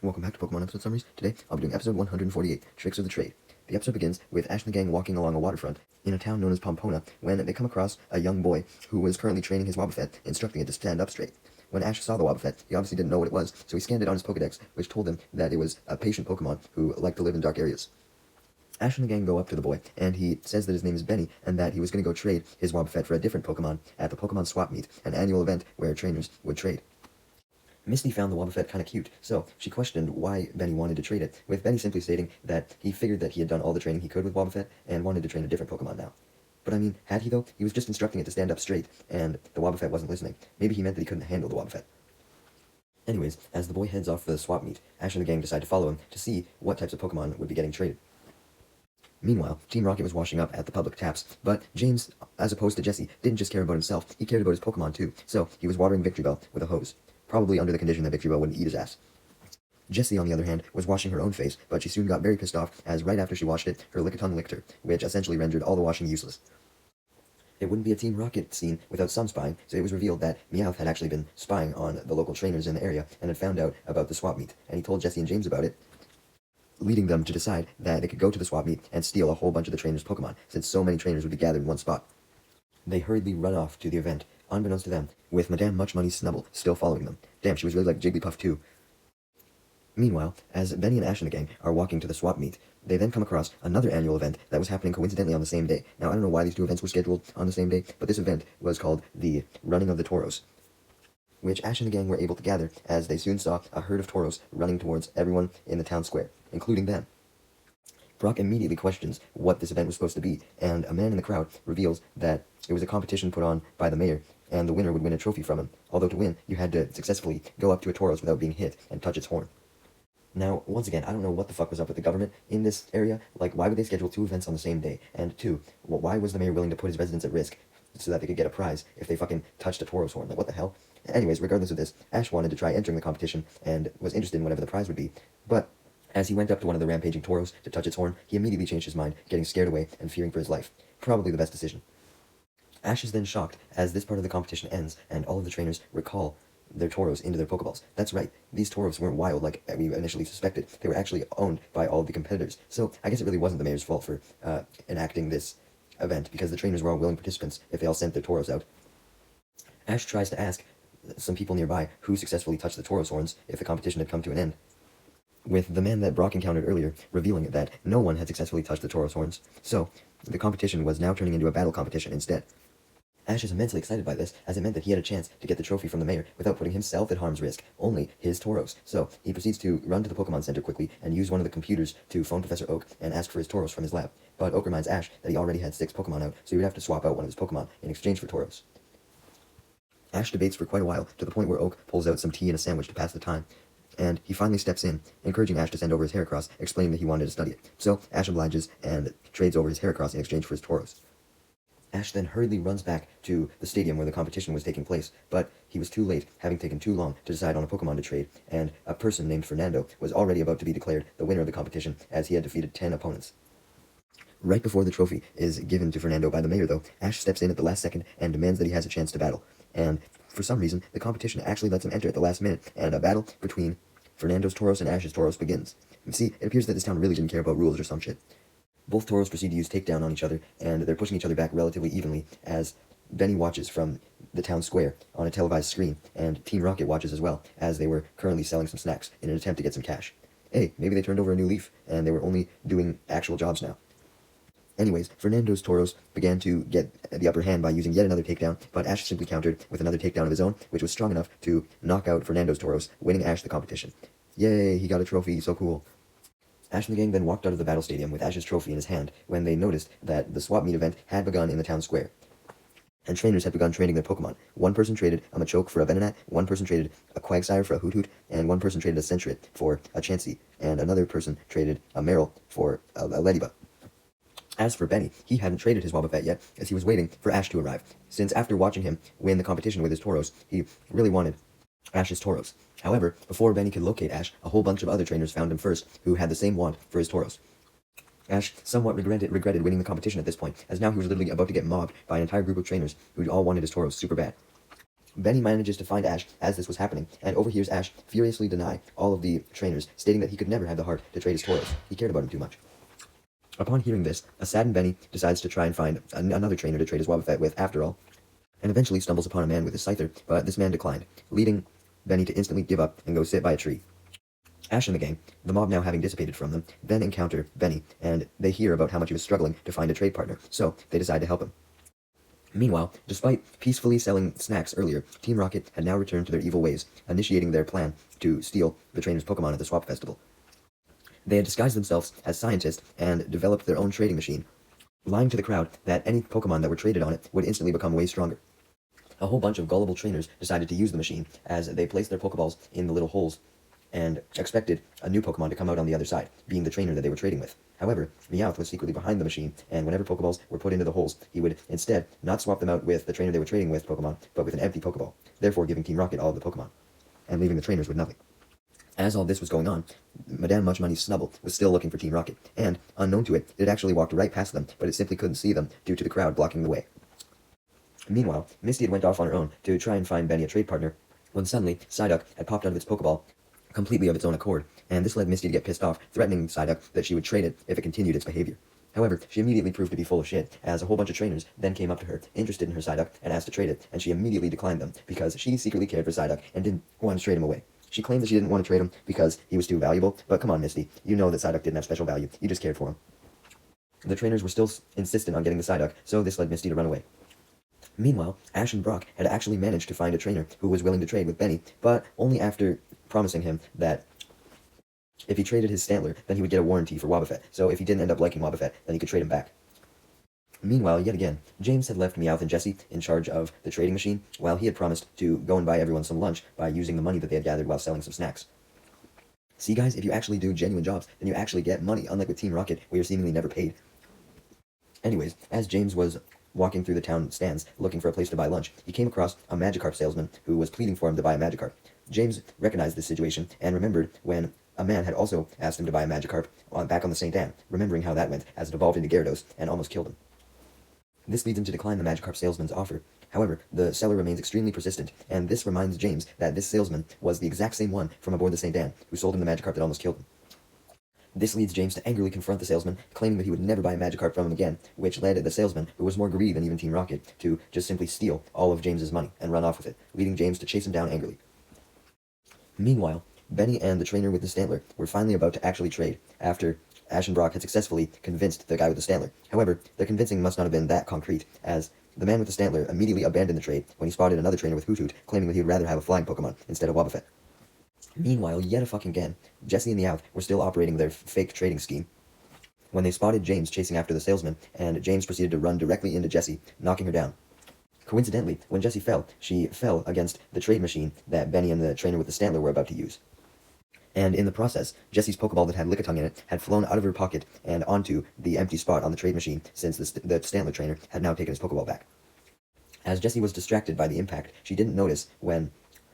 Welcome back to Pokemon Episode Summaries. Today, I'll be doing episode 148, Tricks of the Trade. The episode begins with Ash and the gang walking along a waterfront in a town known as Pompona when they come across a young boy who was currently training his Wobbuffet, instructing it to stand up straight. When Ash saw the Wobbuffet, he obviously didn't know what it was, so he scanned it on his Pokedex, which told him that it was a patient Pokemon who liked to live in dark areas. Ash and the gang go up to the boy, and he says that his name is Benny, and that he was going to go trade his Wobbuffet for a different Pokemon at the Pokemon Swap Meet, an annual event where trainers would trade. Misty found the Wobbuffet kind of cute, so she questioned why Benny wanted to trade it, with Benny simply stating that he figured that he had done all the training he could with Wobbuffet and wanted to train a different Pokemon now. But I mean, had he though? He was just instructing it to stand up straight, and the Wobbuffet wasn't listening. Maybe he meant that he couldn't handle the Wobbuffet. Anyways, as the boy heads off for the swap meet, Ash and the gang decide to follow him to see what types of Pokemon would be getting traded. Meanwhile, Team Rocket was washing up at the public taps, but James, as opposed to Jesse, didn't just care about himself, he cared about his Pokemon too, so he was watering Victory Bell with a hose. Probably under the condition that Victory Bell wouldn't eat his ass. Jessie, on the other hand, was washing her own face, but she soon got very pissed off, as right after she washed it, her Lickitung licked her, which essentially rendered all the washing useless. It wouldn't be a Team Rocket scene without some spying, so it was revealed that Meowth had actually been spying on the local trainers in the area, and had found out about the swap meet, and he told Jessie and James about it, leading them to decide that they could go to the swap meet and steal a whole bunch of the trainers' Pokemon, since so many trainers would be gathered in one spot. They hurriedly run off to the event, unbeknownst to them, with Madame Much Money Snubble still following them. Damn, she was really like Jigglypuff too. Meanwhile, as Benny and Ash and the gang are walking to the swap meet, they then come across another annual event that was happening coincidentally on the same day. Now, I don't know why these two events were scheduled on the same day, but this event was called the Running of the Tauros, which Ash and the gang were able to gather as they soon saw a herd of Tauros running towards everyone in the town square, including them. Brock immediately questions what this event was supposed to be, and a man in the crowd reveals that it was a competition put on by the mayor, and the winner would win a trophy from him, although to win, you had to successfully go up to a Tauros without being hit and touch its horn. Now, once again, I don't know what the fuck was up with the government in this area. Like, why would they schedule two events on the same day? And two, why was the mayor willing to put his residents at risk so that they could get a prize if they fucking touched a Tauros horn? Like, what the hell? Anyways, regardless of this, Ash wanted to try entering the competition and was interested in whatever the prize would be, but as he went up to one of the rampaging Tauros to touch its horn, he immediately changed his mind, getting scared away and fearing for his life. Probably the best decision. Ash is then shocked as this part of the competition ends and all of the trainers recall their Tauros into their Pokeballs. That's right, these Tauros weren't wild like we initially suspected. They were actually owned by all of the competitors. So I guess it really wasn't the mayor's fault for enacting this event, because the trainers were all willing participants if they all sent their Tauros out. Ash tries to ask some people nearby who successfully touched the Tauros horns if the competition had come to an end, with the man that Brock encountered earlier revealing that no one had successfully touched the Tauros horns, so the competition was now turning into a battle competition instead. Ash is immensely excited by this, as it meant that he had a chance to get the trophy from the mayor without putting himself at harm's risk, only his Tauros. So he proceeds to run to the Pokemon Center quickly and use one of the computers to phone Professor Oak and ask for his Tauros from his lab. But Oak reminds Ash that he already had 6 Pokemon out, so he would have to swap out one of his Pokemon in exchange for Tauros. Ash debates for quite a while, to the point where Oak pulls out some tea and a sandwich to pass the time, and he finally steps in, encouraging Ash to send over his Heracross, explaining that he wanted to study it. So Ash obliges and trades over his Heracross in exchange for his Tauros. Ash then hurriedly runs back to the stadium where the competition was taking place, but he was too late, having taken too long to decide on a Pokemon to trade, and a person named Fernando was already about to be declared the winner of the competition, as he had defeated 10 opponents. Right before the trophy is given to Fernando by the mayor, though, Ash steps in at the last second and demands that he has a chance to battle, and for some reason, the competition actually lets him enter at the last minute, and a battle between Fernando's Tauros and Ash's Tauros begins. You see, it appears that this town really didn't care about rules or some shit. Both Tauros proceed to use takedown on each other, and they're pushing each other back relatively evenly as Benny watches from the town square on a televised screen, and Team Rocket watches as well, as they were currently selling some snacks in an attempt to get some cash. Hey, maybe they turned over a new leaf, and they were only doing actual jobs now. Anyways, Fernando's Tauros began to get the upper hand by using yet another takedown, but Ash simply countered with another takedown of his own, which was strong enough to knock out Fernando's Tauros, winning Ash the competition. Yay, he got a trophy, so cool. Ash and the gang then walked out of the battle stadium with Ash's trophy in his hand when they noticed that the swap meet event had begun in the town square, and trainers had begun trading their Pokemon. One person traded a Machoke for a Venonat, one person traded a Quagsire for a Hoothoot, and one person traded a Sentret for a Chansey, and another person traded a Marill for a Ladybug. As for Benny, he hadn't traded his Wobbuffet yet, as he was waiting for Ash to arrive, since after watching him win the competition with his Tauros, he really wanted Ash's Tauros. However, before Benny could locate Ash, a whole bunch of other trainers found him first, who had the same want for his Tauros. Ash somewhat regretted winning the competition at this point, as now he was literally about to get mobbed by an entire group of trainers who all wanted his Tauros super bad. Benny manages to find Ash as this was happening, and overhears Ash furiously deny all of the trainers, stating that he could never have the heart to trade his Tauros. He cared about him too much. Upon hearing this, a saddened Benny decides to try and find another trainer to trade his Wobbuffet with after all, and eventually stumbles upon a man with his scyther, but this man declined, leading Benny to instantly give up and go sit by a tree. Ash and the gang, the mob now having dissipated from them, then encounter Benny, and they hear about how much he was struggling to find a trade partner, so they decide to help him. Meanwhile, despite peacefully selling snacks earlier, Team Rocket had now returned to their evil ways, initiating their plan to steal the trainer's Pokémon at the Swap Festival. They had disguised themselves as scientists and developed their own trading machine, lying to the crowd that any Pokémon that were traded on it would instantly become way stronger. A whole bunch of gullible trainers decided to use the machine as they placed their Pokeballs in the little holes and expected a new Pokemon to come out on the other side, being the trainer that they were trading with. However, Meowth was secretly behind the machine, and whenever Pokeballs were put into the holes, he would instead not swap them out with the trainer they were trading with Pokemon, but with an empty Pokeball, therefore giving Team Rocket all of the Pokemon, and leaving the trainers with nothing. As all this was going on, Madame Much Money's Snubble was still looking for Team Rocket, and, unknown to it, it actually walked right past them, but it simply couldn't see them due to the crowd blocking the way. Meanwhile, Misty had went off on her own to try and find Benny a trade partner, when suddenly Psyduck had popped out of its Pokeball completely of its own accord, and this led Misty to get pissed off, threatening Psyduck that she would trade it if it continued its behavior. However, she immediately proved to be full of shit, as a whole bunch of trainers then came up to her, interested in her Psyduck, and asked to trade it, and she immediately declined them, because she secretly cared for Psyduck and didn't want to trade him away. She claimed that she didn't want to trade him because he was too valuable, but come on, Misty, you know that Psyduck didn't have special value, you just cared for him. The trainers were still insistent on getting the Psyduck, so this led Misty to run away. Meanwhile, Ash and Brock had actually managed to find a trainer who was willing to trade with Benny, but only after promising him that if he traded his Stantler, then he would get a warranty for Wobbuffet, so if he didn't end up liking Wobbuffet, then he could trade him back. Meanwhile, yet again, James had left Meowth and Jessie in charge of the trading machine, while he had promised to go and buy everyone some lunch by using the money that they had gathered while selling some snacks. See guys, if you actually do genuine jobs, then you actually get money, unlike with Team Rocket, where you're seemingly never paid. Anyways, as James was walking through the town stands looking for a place to buy lunch, he came across a Magikarp salesman who was pleading for him to buy a Magikarp. James recognized this situation and remembered when a man had also asked him to buy a Magikarp back on the St. Anne, remembering how that went as it evolved into Gyarados and almost killed him. This leads him to decline the Magikarp salesman's offer. However, the seller remains extremely persistent, and this reminds James that this salesman was the exact same one from aboard the St. Anne who sold him the Magikarp that almost killed him. This leads James to angrily confront the salesman, claiming that he would never buy a Magikarp from him again, which led the salesman, who was more greedy than even Team Rocket, to just simply steal all of James's money and run off with it, leading James to chase him down angrily. Meanwhile, Benny and the trainer with the Stantler were finally about to actually trade, after Ash and Brock had successfully convinced the guy with the Stantler. However, their convincing must not have been that concrete, as the man with the Stantler immediately abandoned the trade when he spotted another trainer with Hoot Hoot, claiming that he would rather have a flying Pokemon instead of Wobbuffet. Meanwhile, yet again, Jessie and Meowth were still operating their fake trading scheme when they spotted James chasing after the salesman, and James proceeded to run directly into Jessie, knocking her down. Coincidentally, when Jessie fell, she fell against the trade machine that Benny and the trainer with the Stantler were about to use. And in the process, Jessie's Pokeball that had Lickitung in it had flown out of her pocket and onto the empty spot on the trade machine, since the Stantler trainer had now taken his Pokeball back. As Jessie was distracted by the impact, she didn't notice when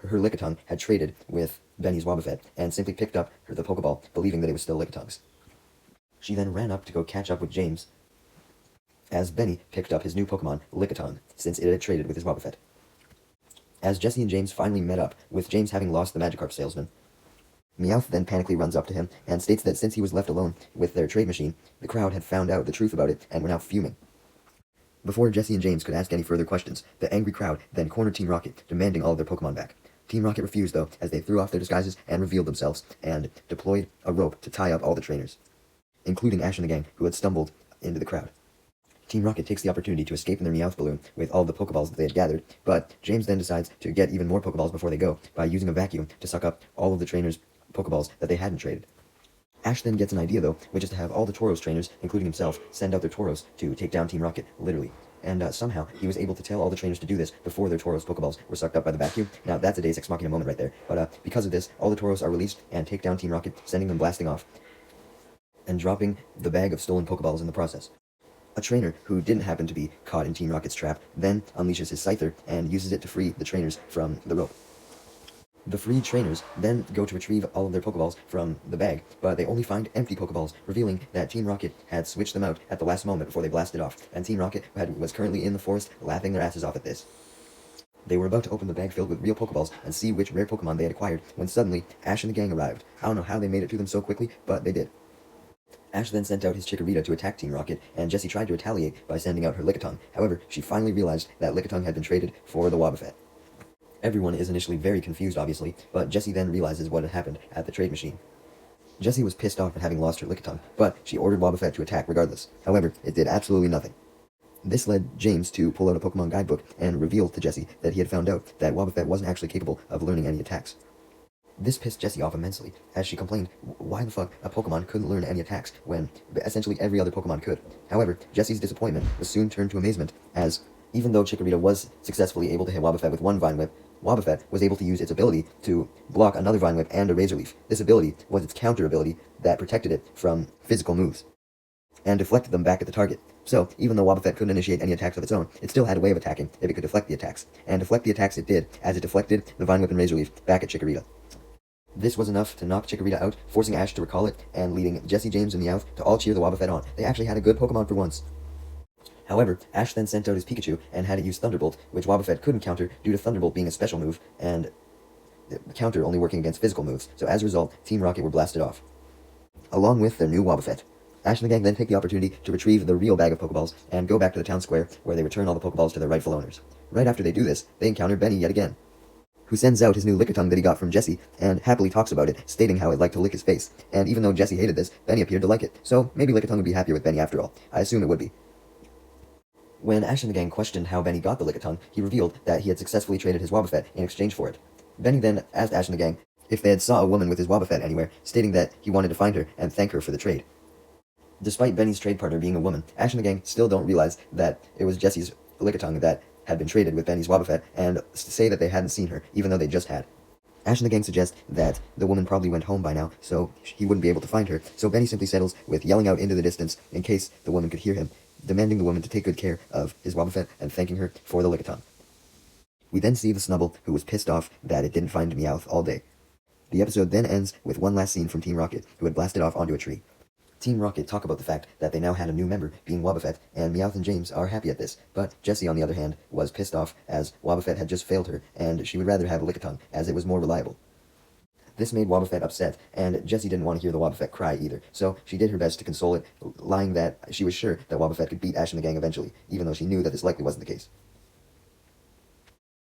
her Lickitung had traded with Benny's Wobbuffet, and simply picked up the Pokeball, believing that it was still Lickitung's. She then ran up to go catch up with James, as Benny picked up his new Pokemon, Lickitung, since it had traded with his Wobbuffet. As Jessie and James finally met up, with James having lost the Magikarp salesman, Meowth then panically runs up to him and states that since he was left alone with their trade machine, the crowd had found out the truth about it and were now fuming. Before Jessie and James could ask any further questions, the angry crowd then cornered Team Rocket, demanding all of their Pokemon back. Team Rocket refused, though, as they threw off their disguises and revealed themselves, and deployed a rope to tie up all the trainers, including Ash and the gang, who had stumbled into the crowd. Team Rocket takes the opportunity to escape in their Meowth balloon with all the Pokeballs that they had gathered, but James then decides to get even more Pokeballs before they go, by using a vacuum to suck up all of the trainers' Pokeballs that they hadn't traded. Ash then gets an idea, though, which is to have all the Tauros trainers, including himself, send out their Tauros to take down Team Rocket, literally. And somehow, he was able to tell all the trainers to do this before their Tauros Pokeballs were sucked up by the vacuum. Now, that's a Deus Ex Machina moment right there. But because of this, all the Tauros are released and take down Team Rocket, sending them blasting off, and dropping the bag of stolen Pokeballs in the process. A trainer who didn't happen to be caught in Team Rocket's trap then unleashes his Scyther and uses it to free the trainers from the rope. The freed trainers then go to retrieve all of their Pokeballs from the bag, but they only find empty Pokeballs, revealing that Team Rocket had switched them out at the last moment before they blasted off, and Team Rocket was currently in the forest laughing their asses off at this. They were about to open the bag filled with real Pokeballs and see which rare Pokemon they had acquired when suddenly Ash and the gang arrived. I don't know how they made it to them so quickly, but they did. Ash then sent out his Chikorita to attack Team Rocket, and Jessie tried to retaliate by sending out her Lickitung. However, she finally realized that Lickitung had been traded for the Wobbuffet. Everyone is initially very confused, obviously, but Jessie then realizes what had happened at the trade machine. Jessie was pissed off at having lost her Lickitung, but she ordered Wobbuffet to attack regardless. However, it did absolutely nothing. This led James to pull out a Pokemon guidebook and reveal to Jessie that he had found out that Wobbuffet wasn't actually capable of learning any attacks. This pissed Jessie off immensely, as she complained why the fuck a Pokemon couldn't learn any attacks when essentially every other Pokemon could. However, Jessie's disappointment was soon turned to amazement, as even though Chikorita was successfully able to hit Wobbuffet with one Vine Whip, Wobbuffet was able to use its ability to block another Vine Whip and a Razor Leaf. This ability was its counter ability that protected it from physical moves and deflected them back at the target. So, even though Wobbuffet couldn't initiate any attacks of its own, it still had a way of attacking if it could deflect the attacks. And deflect the attacks it did, as it deflected the Vine Whip and Razor Leaf back at Chikorita. This was enough to knock Chikorita out, forcing Ash to recall it, and leading Jessie, James, and Meowth to all cheer the Wobbuffet on. They actually had a good Pokemon for once. However, Ash then sent out his Pikachu and had it use Thunderbolt, which Wobbuffet couldn't counter due to Thunderbolt being a special move, and the counter only working against physical moves. So as a result, Team Rocket were blasted off, along with their new Wobbuffet. Ash and the gang then take the opportunity to retrieve the real bag of Pokeballs and go back to the town square, where they return all the Pokeballs to their rightful owners. Right after they do this, they encounter Benny yet again, who sends out his new Lickitung that he got from Jessie, and happily talks about it, stating how it liked to lick his face. And even though Jessie hated this, Benny appeared to like it, so maybe Lickitung would be happier with Benny after all. I assume it would be. When Ash and the gang questioned how Benny got the Lickitung, he revealed that he had successfully traded his Wobbuffet in exchange for it. Benny then asked Ash and the gang if they had saw a woman with his Wobbuffet anywhere, stating that he wanted to find her and thank her for the trade. Despite Benny's trade partner being a woman, Ash and the gang still don't realize that it was Jessie's Lickitung that had been traded with Benny's Wobbuffet, and say that they hadn't seen her, even though they just had. Ash and the gang suggest that the woman probably went home by now, so he wouldn't be able to find her, so Benny simply settles with yelling out into the distance in case the woman could hear him, demanding the woman to take good care of his Wobbuffet and thanking her for the Lickitung. We then see the Snubbull, who was pissed off that it didn't find Meowth all day. The episode then ends with one last scene from Team Rocket, who had blasted off onto a tree. Team Rocket talk about the fact that they now had a new member, being Wobbuffet, and Meowth and James are happy at this, but Jessie, on the other hand, was pissed off as Wobbuffet had just failed her, and she would rather have a Lickitung, as it was more reliable. This made Wobbuffet upset, and Jessie didn't want to hear the Wobbuffet cry either, so she did her best to console it, lying that she was sure that Wobbuffet could beat Ash and the gang eventually, even though she knew that this likely wasn't the case.